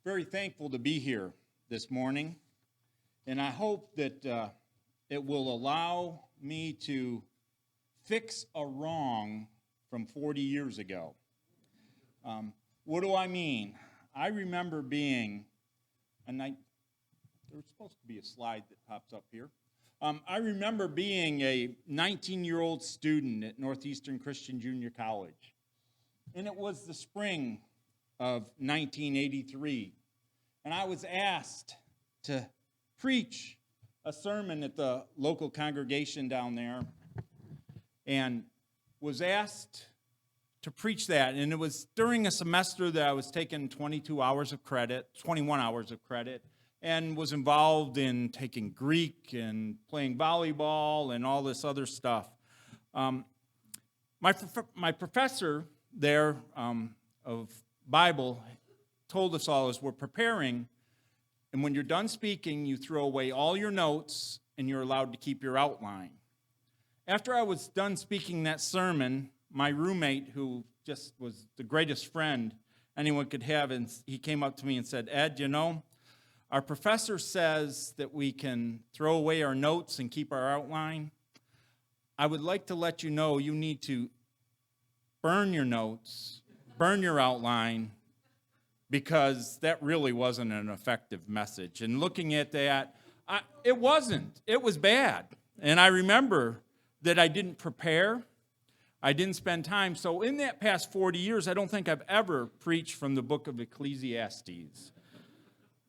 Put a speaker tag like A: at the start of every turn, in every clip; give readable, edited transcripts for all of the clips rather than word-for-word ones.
A: Very thankful to be here this morning, and I hope that it will allow me to fix a wrong from 40 years ago. What do I mean? I remember being, there's supposed to be a slide that pops up here. I remember being a 19-year-old student at Northeastern Christian Junior College, and it was the spring of 1983, and I was asked to preach a sermon at the local congregation down there, and was asked to preach that, and it was during a semester that I was taking 21 hours of credit, and was involved in taking Greek and playing volleyball and all this other stuff. My professor there of Bible told us all as we're preparing, and when you're done speaking, you throw away all your notes and you're allowed to keep your outline. After I was done speaking that sermon, my roommate, who just was the greatest friend anyone could have, and he came up to me and said, "Ed, you know, our professor says that we can throw away our notes and keep our outline. I would like to let you know you need to burn your notes, burn your outline, because that really wasn't an effective message." And looking at that, it wasn't. It was bad. And I remember that I didn't prepare. I didn't spend time. So in that past 40 years, I don't think I've ever preached from the book of Ecclesiastes.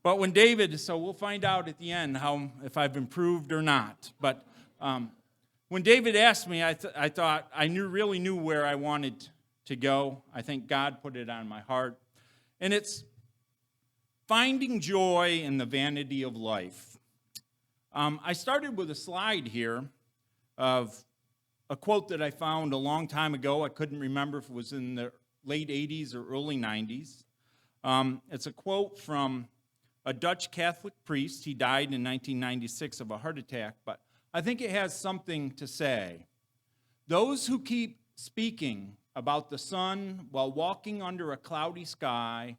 A: But when David, so we'll find out at the end if I've improved or not. But when David asked me, I thought I really knew where I wanted to go. I think God put it on my heart. And it's finding joy in the vanity of life. I started with a slide here of a quote that I found a long time ago. I couldn't remember if it was in the late 80s or early 90s. It's a quote from a Dutch Catholic priest. He died in 1996 of a heart attack, but I think it has something to say. Those who keep speaking about the sun while walking under a cloudy sky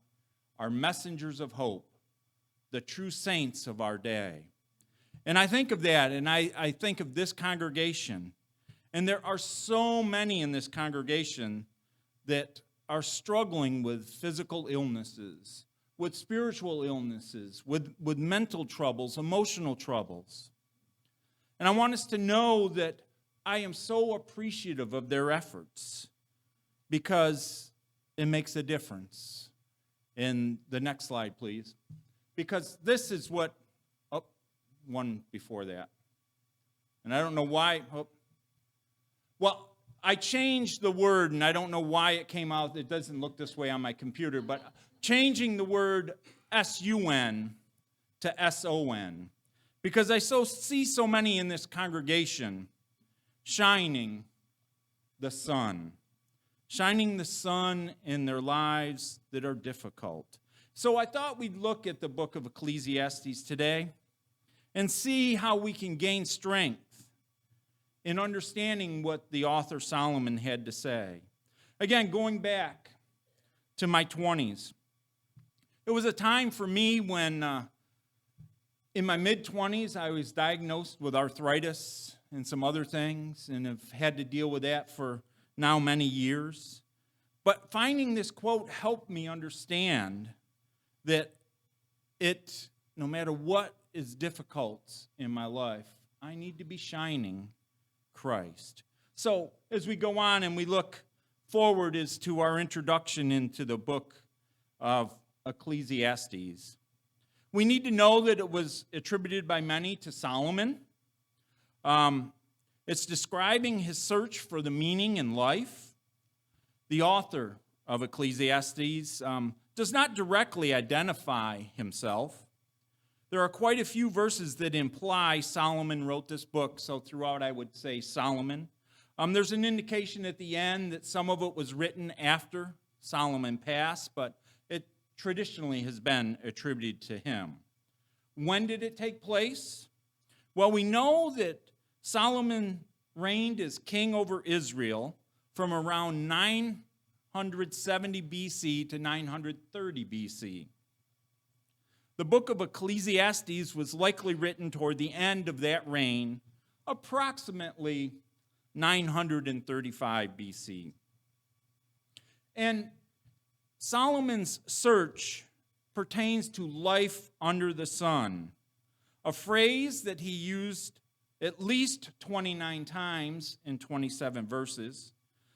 A: are messengers of hope, the true saints of our day. And I think of that, and I think of this congregation, and there are so many in this congregation that are struggling with physical illnesses, with spiritual illnesses, with mental troubles, emotional troubles. And I want us to know that I am so appreciative of their efforts because it makes a difference. In the next slide, please. Because this is what, one before that. And I don't know why, well, I changed the word, and I don't know why it came out. It doesn't look this way on my computer, but changing the word S-U-N to S-O-N, because I see so many in this congregation shining the sun in their lives that are difficult. So I thought we'd look at the book of Ecclesiastes today and see how we can gain strength in understanding what the author Solomon had to say. Again, going back to my 20s, it was a time for me when in my mid-20s I was diagnosed with arthritis and some other things, and have had to deal with that for now many years. But finding this quote helped me understand that no matter what is difficult in my life, I need to be shining Christ. So as we go on and we look forward as to our introduction into the book of Ecclesiastes, we need to know that it was attributed by many to Solomon. It's describing his search for the meaning in life. The author of Ecclesiastes does not directly identify himself. There are quite a few verses that imply Solomon wrote this book, so throughout I would say Solomon. There's an indication at the end that some of it was written after Solomon passed, but it traditionally has been attributed to him. When did it take place? Well, we know that Solomon reigned as king over Israel from around 970 BC to 930 BC. The book of Ecclesiastes was likely written toward the end of that reign, approximately 935 BC. And Solomon's search pertains to life under the sun, a phrase that he used at least 29 times in 27 verses,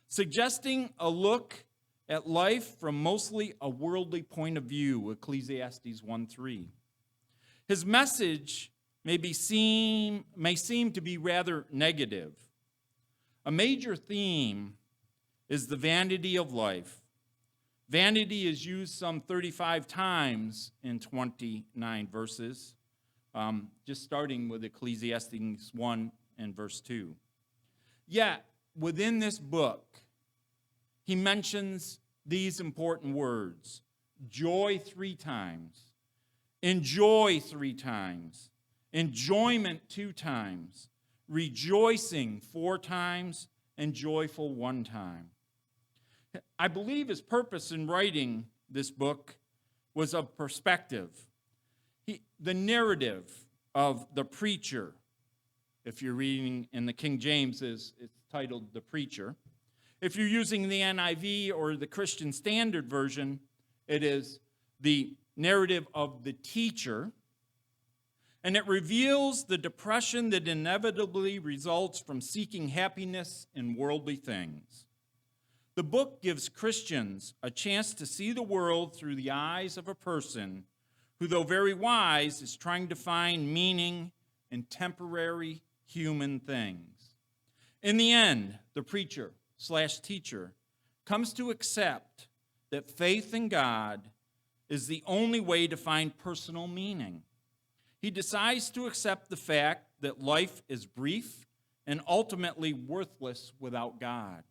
A: suggesting a look at life from mostly a worldly point of view, Ecclesiastes 1:3. His message may seem to be rather negative. A major theme is the vanity of life. Vanity is used some 35 times in 29 verses, just starting with Ecclesiastes 1 and verse 2. Yet, within this book, he mentions these important words: joy 3 times, enjoy 3 times, enjoyment 2 times, rejoicing 4 times, and joyful 1 time. I believe his purpose in writing this book was of perspective. The narrative of the preacher, if you're reading in the King James, it's titled The Preacher. If you're using the NIV or the Christian Standard Version, it is the narrative of the teacher. And it reveals the depression that inevitably results from seeking happiness in worldly things. The book gives Christians a chance to see the world through the eyes of a person who, though very wise, is trying to find meaning in temporary human things. In the end, the preacher/teacher comes to accept that faith in God is the only way to find personal meaning. He decides to accept the fact that life is brief and ultimately worthless without God.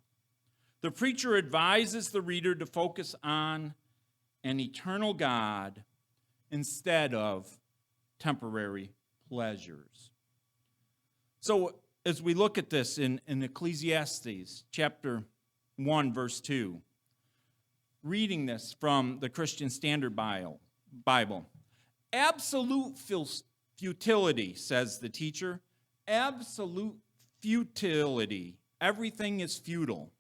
A: The preacher advises the reader to focus on an eternal God instead of temporary pleasures. So as we look at this in Ecclesiastes chapter 1, verse 2, reading this from the Christian Standard Bible, absolute futility, says the teacher, absolute futility. Everything is futile.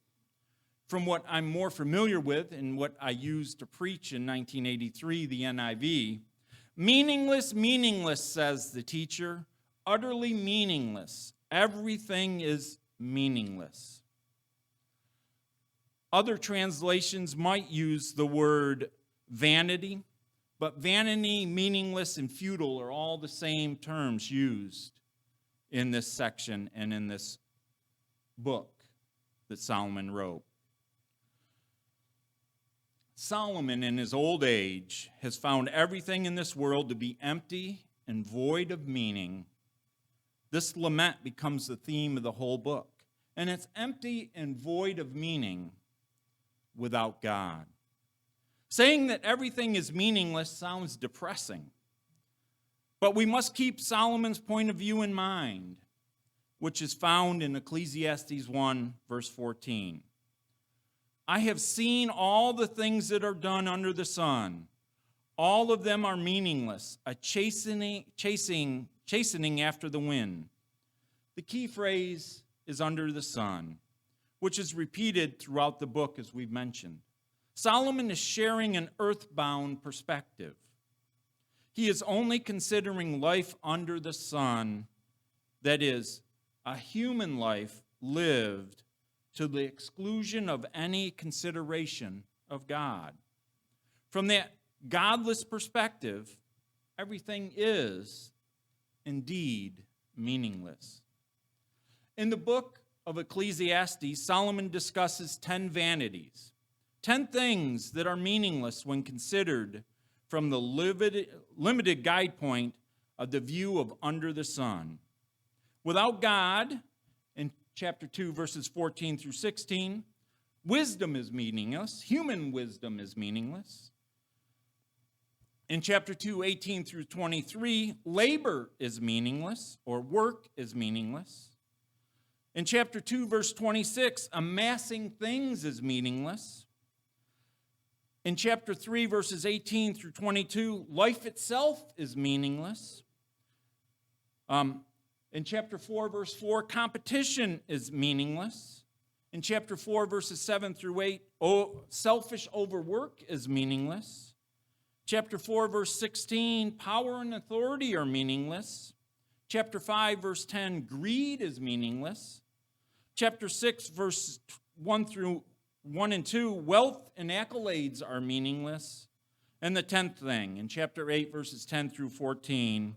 A: From what I'm more familiar with and what I used to preach in 1983, the NIV, meaningless, says the teacher, utterly meaningless. Everything is meaningless. Other translations might use the word vanity, but vanity, meaningless, and futile are all the same terms used in this section and in this book that Solomon wrote. Solomon, in his old age, has found everything in this world to be empty and void of meaning. This lament becomes the theme of the whole book. And it's empty and void of meaning without God. Saying that everything is meaningless sounds depressing. But we must keep Solomon's point of view in mind, which is found in Ecclesiastes 1, verse 14. I have seen all the things that are done under the sun. All of them are meaningless, a chastening after the wind. The key phrase is under the sun, which is repeated throughout the book, as we've mentioned. Solomon is sharing an earthbound perspective. He is only considering life under the sun, that is, a human life lived to the exclusion of any consideration of God. From that godless perspective, everything is indeed meaningless. In the book of Ecclesiastes, Solomon discusses 10 vanities, 10 things that are meaningless when considered from the limited guide point of the view of under the sun. Without God, in chapter 2, verses 14 through 16, wisdom is meaningless. Human wisdom is meaningless. In chapter 2, 18 through 23, labor is meaningless, or work is meaningless. In chapter 2, verse 26, amassing things is meaningless. In chapter 3, verses 18 through 22, life itself is meaningless. In chapter 4, verse 4, competition is meaningless. In chapter 4, verses 7 through 8, selfish overwork is meaningless. Chapter 4, verse 16, power and authority are meaningless. Chapter 5, verse 10, greed is meaningless. Chapter 6, verse 1 and 2, wealth and accolades are meaningless. And the 10th thing, in chapter 8, verses 10 through 14,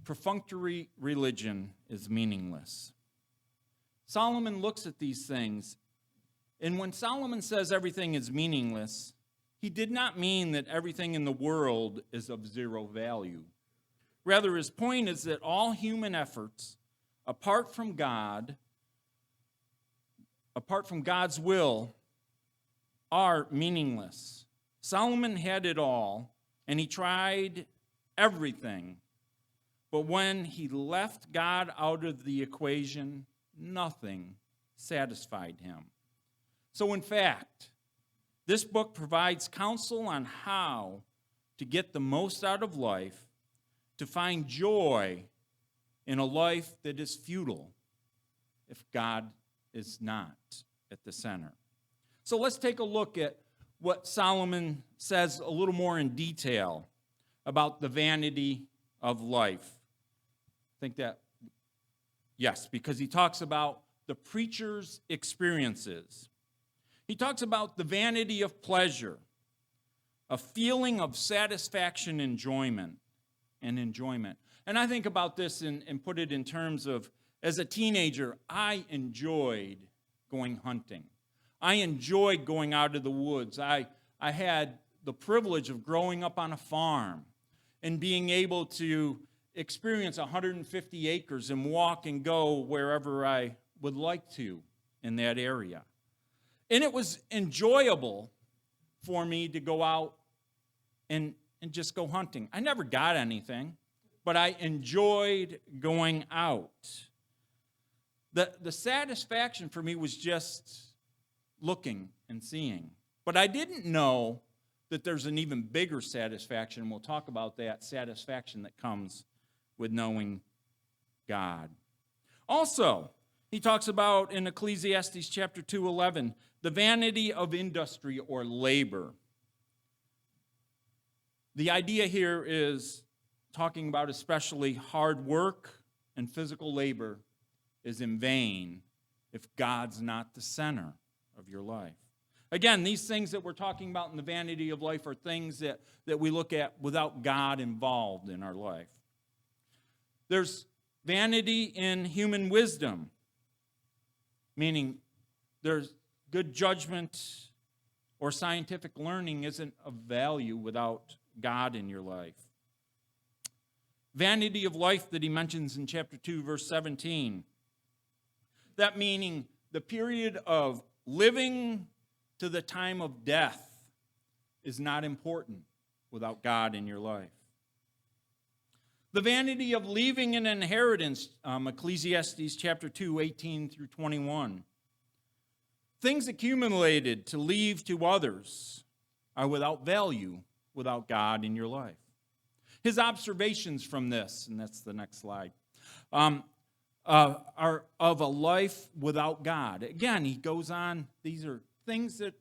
A: perfunctory religion is meaningless. Solomon looks at these things, and when Solomon says everything is meaningless, he did not mean that everything in the world is of zero value. Rather, his point is that all human efforts, apart from God's will, are meaningless. Solomon had it all, and he tried everything. But when he left God out of the equation, nothing satisfied him. So in fact, this book provides counsel on how to get the most out of life, to find joy in a life that is futile if God is not at the center. So let's take a look at what Solomon says a little more in detail about the vanity of life. Yes, because he talks about the preacher's experiences. He talks about the vanity of pleasure, a feeling of satisfaction, enjoyment. And I think about this and put it in terms of, as a teenager, I enjoyed going hunting. I enjoyed going out of the woods. I had the privilege of growing up on a farm and being able to experience 150 acres and walk and go wherever I would like to in that area. And it was enjoyable for me to go out and just go hunting. I never got anything, but I enjoyed going out. The satisfaction for me was just looking and seeing. But I didn't know that there's an even bigger satisfaction, and we'll talk about that satisfaction that comes with knowing God. Also, he talks about in Ecclesiastes chapter 2:11, the vanity of industry or labor. The idea here is talking about especially hard work and physical labor is in vain if God's not the center of your life. Again, these things that we're talking about in the vanity of life are things that we look at without God involved in our life. There's vanity in human wisdom, meaning there's good judgment or scientific learning isn't of value without God in your life. Vanity of life that he mentions in chapter 2, verse 17. That meaning the period of living to the time of death is not important without God in your life. The vanity of leaving an inheritance, Ecclesiastes chapter 2, 18 through 21. Things accumulated to leave to others are without value without God in your life. His observations from this, and that's the next slide, are of a life without God. Again, he goes on, these are things that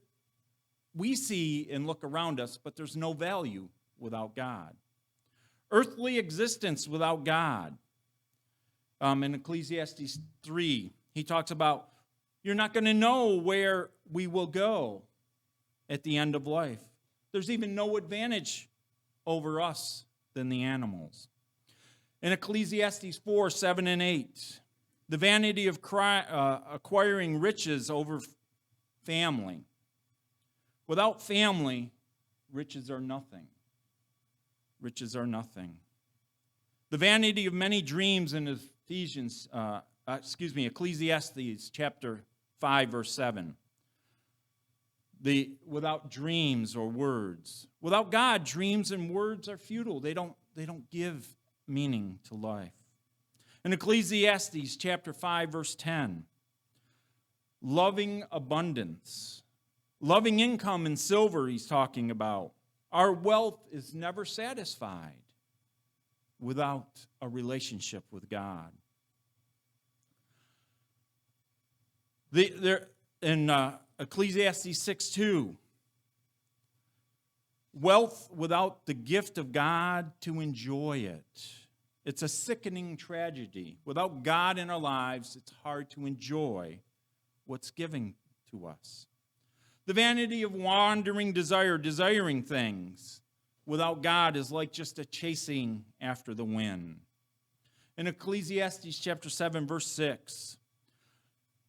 A: we see and look around us, but there's no value without God. Earthly existence without God. In Ecclesiastes 3, he talks about you're not going to know where we will go at the end of life. There's even no advantage over us than the animals. In Ecclesiastes 4, 7, and 8, the vanity of acquiring riches over family. Without family, riches are nothing. Riches are nothing. The vanity of many dreams in Ecclesiastes chapter 5, verse 7. Without dreams or words. Without God, dreams and words are futile. They don't give meaning to life. In Ecclesiastes chapter 5, verse 10, loving abundance Loving income and silver, he's talking about. Our wealth is never satisfied without a relationship with God. In Ecclesiastes 6:2, wealth without the gift of God to enjoy it. It's a sickening tragedy. Without God in our lives, it's hard to enjoy what's given to us. The vanity of wandering desire, desiring things without God is like just a chasing after the wind. In Ecclesiastes chapter 7, verse 6,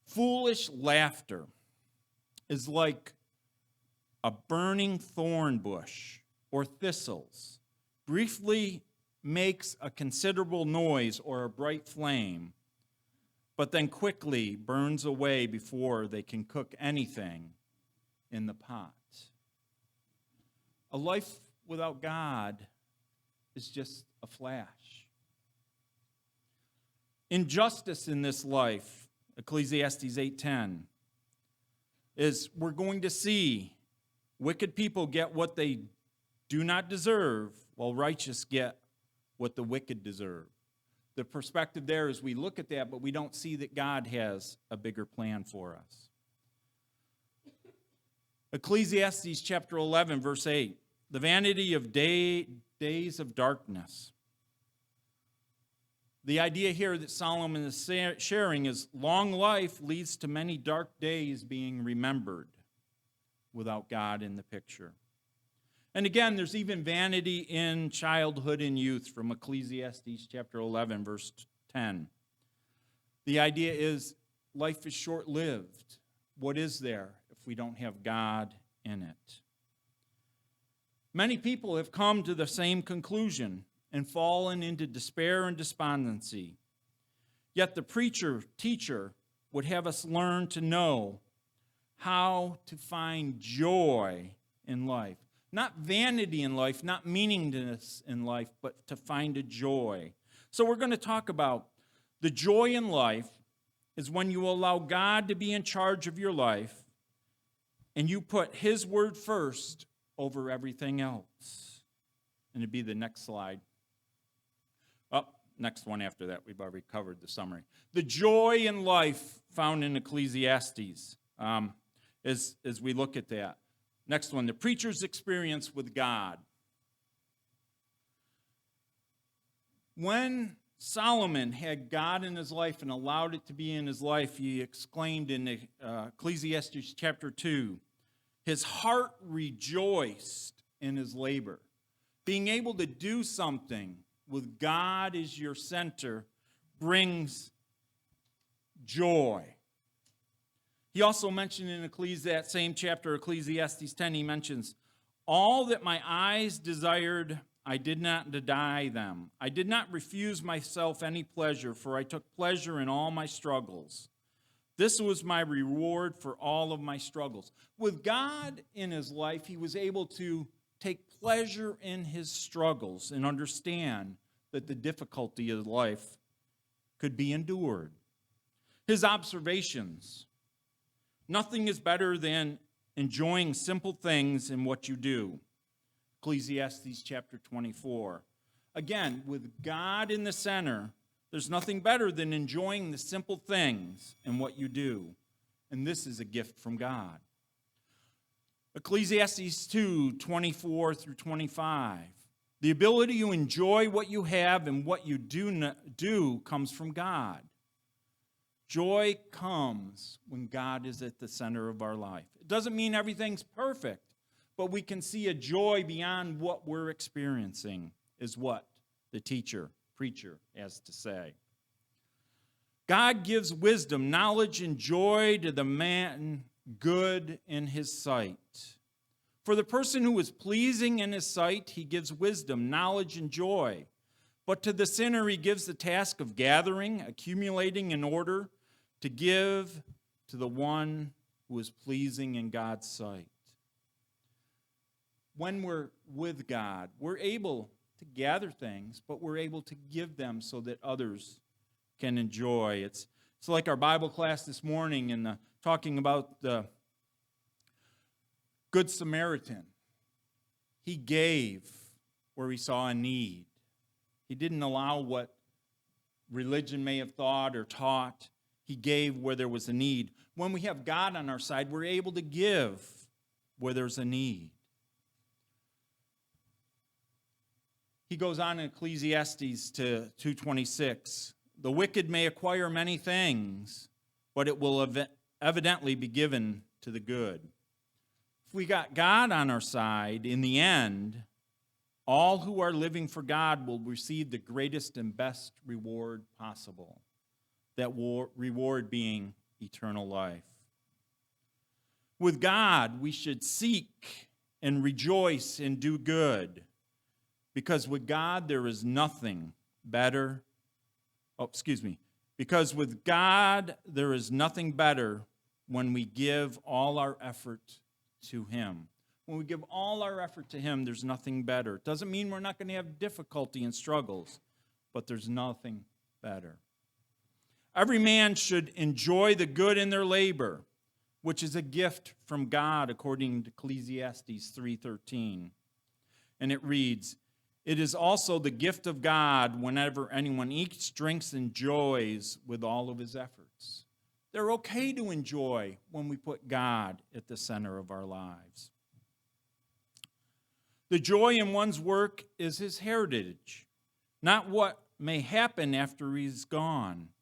A: foolish laughter is like a burning thorn bush or thistles, briefly makes a considerable noise or a bright flame, but then quickly burns away before they can cook anything in the pot. A life without God is just a flash. Injustice in this life, Ecclesiastes 8:10, is we're going to see wicked people get what they do not deserve, while righteous get what the wicked deserve. The perspective there is we look at that, but we don't see that God has a bigger plan for us. Ecclesiastes chapter 11, verse 8, the vanity of days of darkness. The idea here that Solomon is sharing is long life leads to many dark days being remembered without God in the picture. And again, there's even vanity in childhood and youth from Ecclesiastes chapter 11, verse 10. The idea is life is short-lived. What is there if we don't have God in it? Many people have come to the same conclusion and fallen into despair and despondency. Yet the teacher would have us learn to know how to find joy in life. Not vanity in life, not meaninglessness in life, but to find a joy. So we're going to talk about the joy in life is when you allow God to be in charge of your life and you put His word first over everything else. And it'd be the next slide. Oh, next one after that. We've already covered the summary. The joy in life found in Ecclesiastes as we look at that. Next one, the preacher's experience with God. When Solomon had God in his life and allowed it to be in his life, he exclaimed in Ecclesiastes chapter 2, his heart rejoiced in his labor. Being able to do something with God as your center brings joy. He also mentioned in that same chapter, Ecclesiastes 10, he mentions, all that my eyes desired, I did not deny them. I did not refuse myself any pleasure, for I took pleasure in all my struggles. This was my reward for all of my struggles. With God in his life, he was able to take pleasure in his struggles and understand that the difficulty of life could be endured. His observations. Nothing is better than enjoying simple things in what you do. Ecclesiastes chapter 24. Again, with God in the center, there's nothing better than enjoying the simple things in what you do. And this is a gift from God. Ecclesiastes 2, 24 through 25. The ability to enjoy what you have and what you do comes from God. Joy comes when God is at the center of our life. It doesn't mean everything's perfect, but we can see a joy beyond what we're experiencing, is what the preacher has to say. God gives wisdom, knowledge, and joy to the man good in his sight. For the person who is pleasing in his sight, he gives wisdom, knowledge, and joy. But to the sinner, he gives the task of gathering, accumulating in order to give to the one who is pleasing in God's sight. When we're with God, we're able to gather things, but we're able to give them so that others can enjoy. It's like our Bible class this morning and talking about the Good Samaritan. He gave where he saw a need. He didn't allow what religion may have thought or taught. He gave where there was a need. When we have God on our side, we're able to give where there's a need. He goes on in Ecclesiastes to 2:26. The wicked may acquire many things, but it will evidently be given to the good. If we got God on our side, in the end, all who are living for God will receive the greatest and best reward possible. That reward being eternal life. With God, we should seek and rejoice and do good. Because with God, there is nothing better. Because with God, there is nothing better when we give all our effort to Him. When we give all our effort to Him, there's nothing better. It doesn't mean we're not going to have difficulty and struggles, but there's nothing better. Every man should enjoy the good in their labor, which is a gift from God, according to Ecclesiastes 3:13. And it reads, "It is also the gift of God whenever anyone eats, drinks, and enjoys with all of his efforts." They're okay to enjoy when we put God at the center of our lives. The joy in one's work is his heritage, not what may happen after he's gone.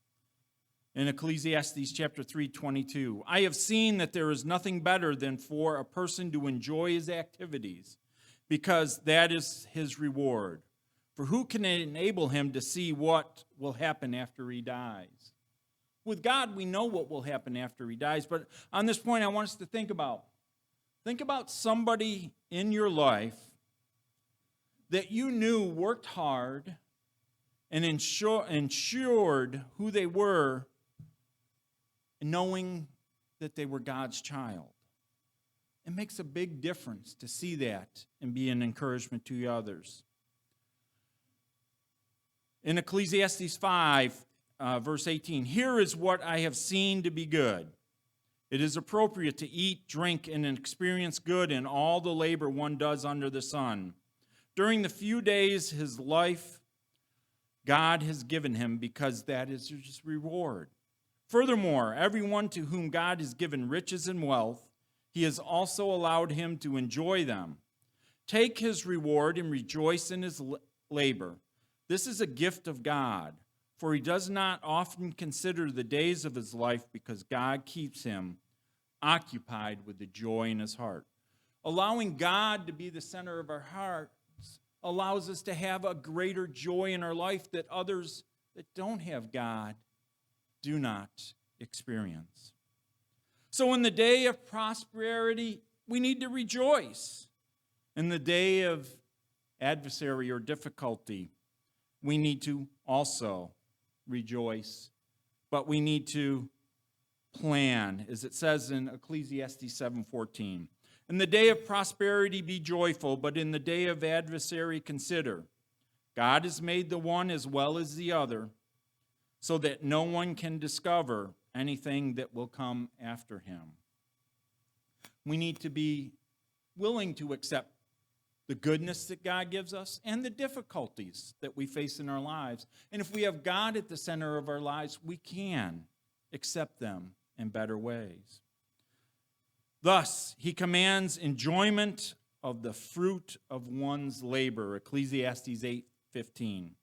A: In Ecclesiastes chapter 3:22, "I have seen that there is nothing better than for a person to enjoy his activities, because that is his reward. For who can enable him to see what will happen after he dies?" With God, we know what will happen after he dies, but on this point, I want us to think about somebody in your life that you knew worked hard and ensured who they were, knowing that they were God's child. It makes a big difference to see that and be an encouragement to others. In Ecclesiastes 5, verse 18, "Here is what I have seen to be good. It is appropriate to eat, drink, and experience good in all the labor one does under the sun. During the few days his life God has given him, because that is his reward. Furthermore, everyone to whom God has given riches and wealth, He has also allowed him to enjoy them. Take his reward and rejoice in his labor. This is a gift of God, for he does not often consider the days of his life, because God keeps him occupied with the joy in his heart." Allowing God to be the center of our hearts allows us to have a greater joy in our life that others that don't have God do not experience. So in the day of prosperity, we need to rejoice. In the day of adversary or difficulty, we need to also rejoice. But we need to plan, as it says in Ecclesiastes 7:14. "In the day of prosperity be joyful, but in the day of adversary consider. God has made the one as well as the other, so that no one can discover anything that will come after him." We need to be willing to accept the goodness that God gives us and the difficulties that we face in our lives. And if we have God at the center of our lives, we can accept them in better ways. Thus, he commands enjoyment of the fruit of one's labor, Ecclesiastes 8:15.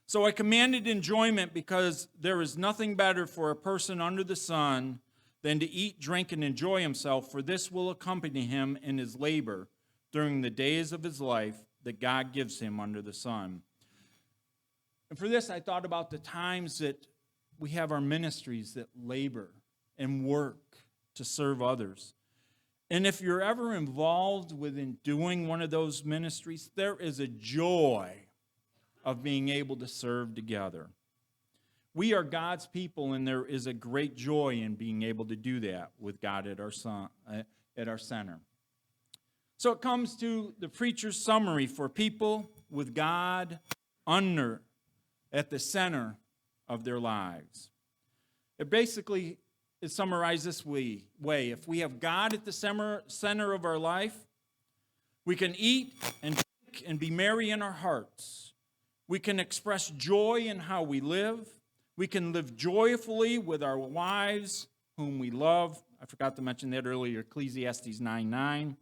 A: "So I commanded enjoyment, because there is nothing better for a person under the sun than to eat, drink, and enjoy himself, for this will accompany him in his labor during the days of his life that God gives him under the sun." And for this, I thought about the times that we have our ministries that labor and work to serve others. And if you're ever involved within doing one of those ministries, there is a joy of being able to serve together. We are God's people, and there is a great joy in being able to do that with God at our center. So it comes to the preacher's summary for people with God at the center of their lives. It basically is summarized this way. If we have God at the center of our life, we can eat and drink and be merry in our hearts. We can express joy in how we live. We can live joyfully with our wives, whom we love. I forgot to mention that earlier, Ecclesiastes 9:9.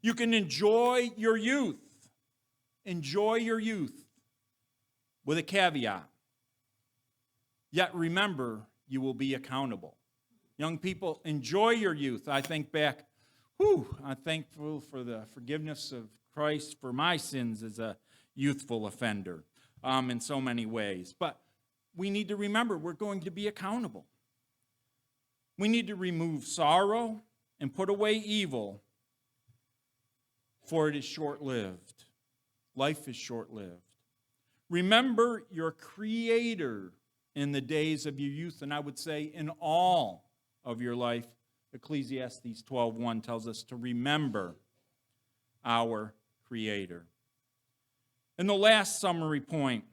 A: You can enjoy your youth. Enjoy your youth with a caveat. Yet remember, you will be accountable. Young people, enjoy your youth. I think back, I'm thankful for the forgiveness of Christ for my sins as a youthful offender in so many ways. But we need to remember we're going to be accountable. We need to remove sorrow and put away evil, for it is short-lived. Life is short-lived. Remember your Creator in the days of your youth, and I would say in all of your life. Ecclesiastes 12:1 tells us to remember our Creator. And the last summary point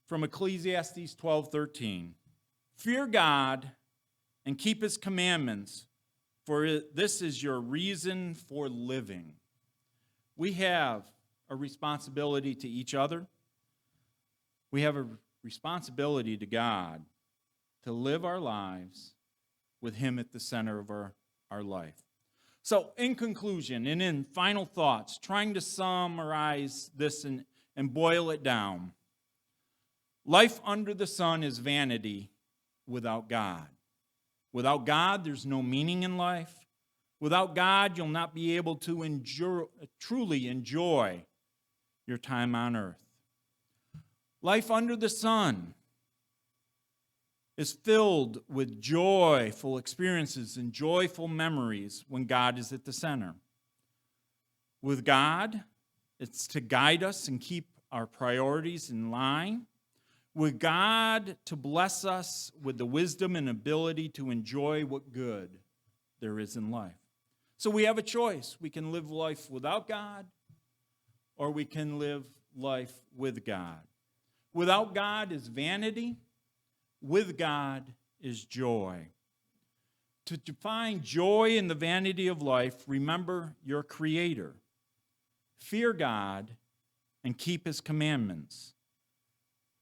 A: from Ecclesiastes 12:13. Fear God and keep His commandments, for this is your reason for living. We have a responsibility to each other. We have a responsibility to God to live our lives with Him at the center of our life. So in conclusion and in final thoughts, trying to summarize this and boil it down, life under the sun is vanity without God. Without God, there's no meaning in life. Without God, you'll not be able to truly enjoy your time on earth. Life under the sun is filled with joyful experiences and joyful memories when God is at the center. With God, it's to guide us and keep our priorities in line. With God, to bless us with the wisdom and ability to enjoy what good there is in life. So we have a choice. We can live life without God, or we can live life with God. Without God is vanity. With God is joy. To find joy in the vanity of life, remember your Creator. Fear God and keep His commandments.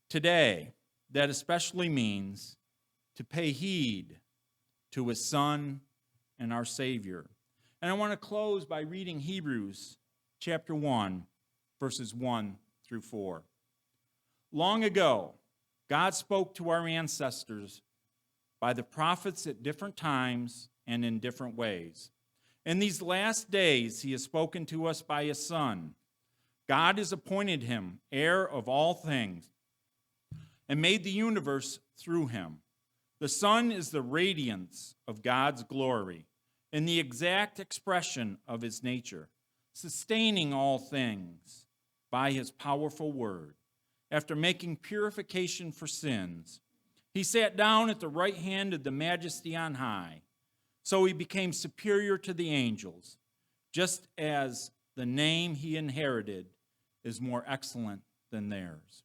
A: Today, that especially means to pay heed to His Son and our Savior. And I want to close by reading Hebrews chapter 1, verses 1 through 4. Long ago, God spoke to our ancestors by the prophets at different times and in different ways. In these last days, He has spoken to us by His Son. God has appointed Him heir of all things and made the universe through Him. The Son is the radiance of God's glory and the exact expression of His nature, sustaining all things by His powerful word. After making purification for sins, He sat down at the right hand of the Majesty on high. So He became superior to the angels, just as the name He inherited is more excellent than theirs.